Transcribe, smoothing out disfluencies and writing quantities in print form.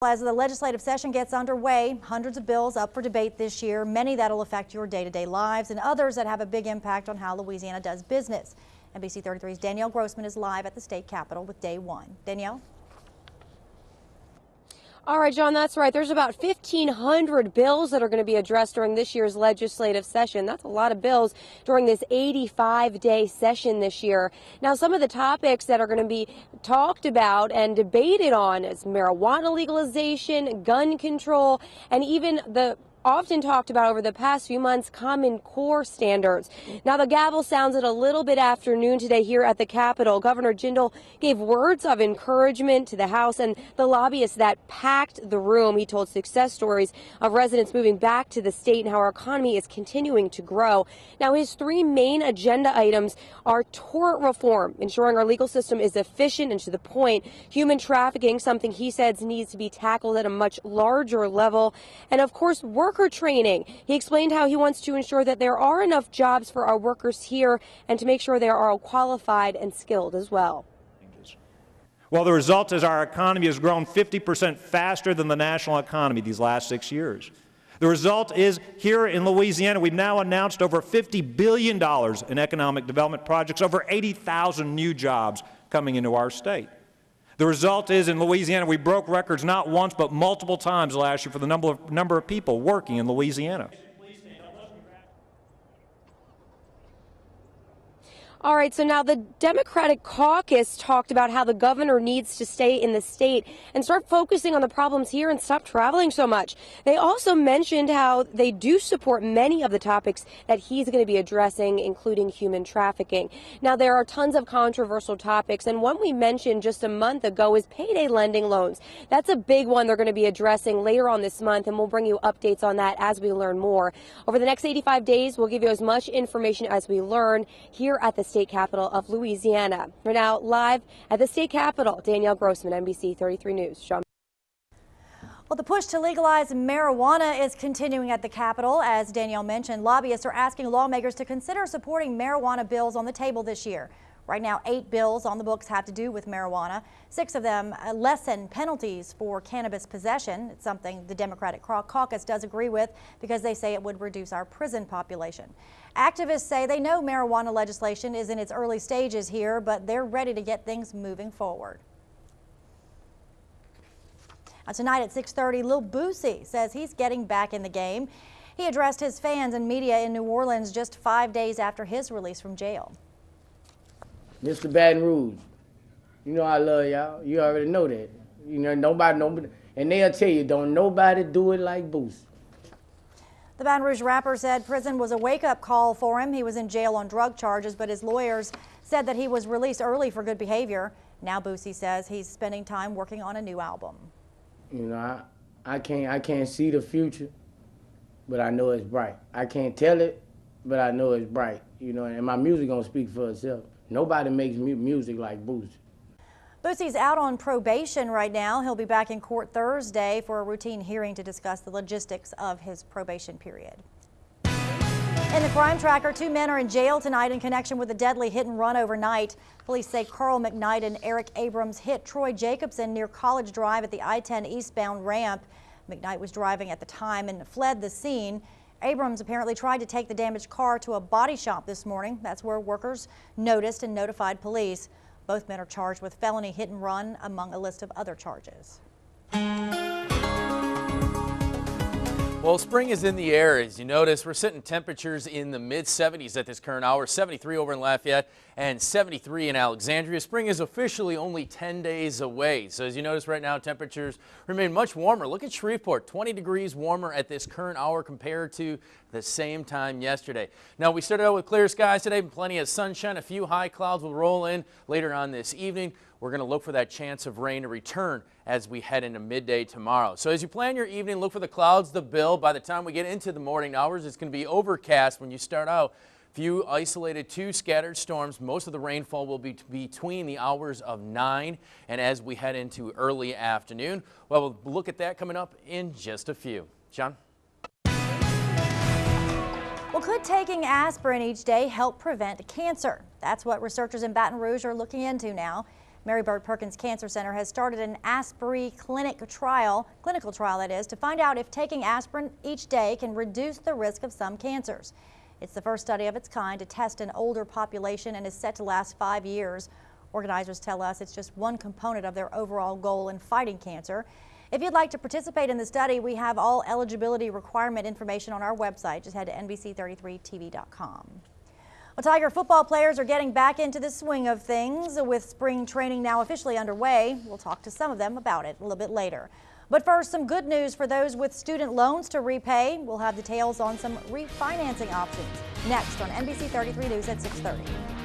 As the legislative session gets underway, hundreds of bills up for debate this year, many that'll affect your day-to-day lives and others that have a big impact on how Louisiana does business. NBC 33's Danielle Grossman is live at the state capitol with day one. Danielle? All right, John, that's right. There's about 1,500 bills that are going to be addressed during this year's legislative session. That's a lot of bills during this 85-day session this year. Now, some of the topics that are going to be talked about and debated on is marijuana legalization, gun control, and even the often talked about over the past few months, Common Core standards. Now, the gavel sounded a little bit after noon today here at the Capitol. Governor Jindal gave words of encouragement to the House and the lobbyists that packed the room. He told success stories of residents moving back to the state and how our economy is continuing to grow. Now, his three main agenda items are tort reform, ensuring our legal system is efficient and to the point, human trafficking, something he says needs to be tackled at a much larger level, and of course, worker training. He explained how he wants to ensure that there are enough jobs for our workers here and to make sure they are all qualified and skilled as well. Well, the result is our economy has grown 50% faster than the national economy these last 6 years. The result is here in Louisiana, we've now announced over $50 billion in economic development projects, over 80,000 new jobs coming into our state. The result is in Louisiana, we broke records not once but multiple times last year for the number of people working in Louisiana. All right, so now the Democratic caucus talked about how the governor needs to stay in the state and start focusing on the problems here and stop traveling so much. They also mentioned how they do support many of the topics that he's going to be addressing, including human trafficking. Now, there are tons of controversial topics, and one we mentioned just a month ago is payday lending loans. That's a big one they're going to be addressing later on this month, and we'll bring you updates on that as we learn more. Over the next 85 days, we'll give you as much information as we learn here at the state capitol of Louisiana. We're now live at the state capitol. Danielle Grossman, NBC 33 News. John. Well, the push to legalize marijuana is continuing at the Capitol. As Danielle mentioned, lobbyists are asking lawmakers to consider supporting marijuana bills on the table this year. Right now, 8 bills on the books have to do with marijuana. 6 of them lessen penalties for cannabis possession. It's something the Democratic caucus does agree with because they say it would reduce our prison population. Activists say they know marijuana legislation is in its early stages here, but they're ready to get things moving forward. Tonight at 6:30, Lil Boosie says he's getting back in the game. He addressed his fans and media in New Orleans just 5 days after his release from jail. Mr. Baton Rouge, you know I love y'all. You already know that. You know, nobody, and they'll tell you, don't nobody do it like Boosie. The Baton Rouge rapper said prison was a wake-up call for him. He was in jail on drug charges, but his lawyers said that he was released early for good behavior. Now Boosie says he's spending time working on a new album. You know, I can't see the future, but I know it's bright. I can't tell it, but I know it's bright. You know, and my music gonna speak for itself. Nobody makes music like Boosie. Boosie's out on probation right now. He'll be back in court Thursday for a routine hearing to discuss the logistics of his probation period. In the crime tracker, 2 men are in jail tonight in connection with a deadly hit and run overnight. Police say Carl McKnight and Eric Abrams hit Troy Jacobson near College Drive at the I-10 eastbound ramp. McKnight was driving at the time and fled the scene. Abrams apparently tried to take the damaged car to a body shop this morning. That's where workers noticed and notified police. Both men are charged with felony hit and run among a list of other charges. Well, spring is in the air. As you notice, we're sitting temperatures in the mid-70s at this current hour, 73 over in Lafayette and 73 in Alexandria. Spring is officially only 10 days away. So as you notice right now, temperatures remain much warmer. Look at Shreveport, 20 degrees warmer at this current hour compared to the same time yesterday. Now, we started out with clear skies today, plenty of sunshine. A few high clouds will roll in later on this evening. We're going to look for that chance of rain to return as we head into midday tomorrow. So as you plan your evening, look for the clouds to build. By the time we get into the morning hours, it's going to be overcast when you start out. Few isolated 2 scattered storms. Most of the rainfall will be between the hours of 9 and as we head into early afternoon. Well, we'll look at that coming up in just a few. John? Well, could taking aspirin each day help prevent cancer? That's what researchers in Baton Rouge are looking into now. Mary Bird Perkins Cancer Center has started an aspirin clinical trial that is, to find out if taking aspirin each day can reduce the risk of some cancers. It's the first study of its kind to test an older population and is set to last 5 years. Organizers tell us it's just one component of their overall goal in fighting cancer. If you'd like to participate in the study, we have all eligibility requirement information on our website. Just head to NBC33TV.com. Well, Tiger football players are getting back into the swing of things with spring training now officially underway. We'll talk to some of them about it a little bit later. But first, some good news for those with student loans to repay. We'll have details on some refinancing options next on NBC 33 News at 6:30.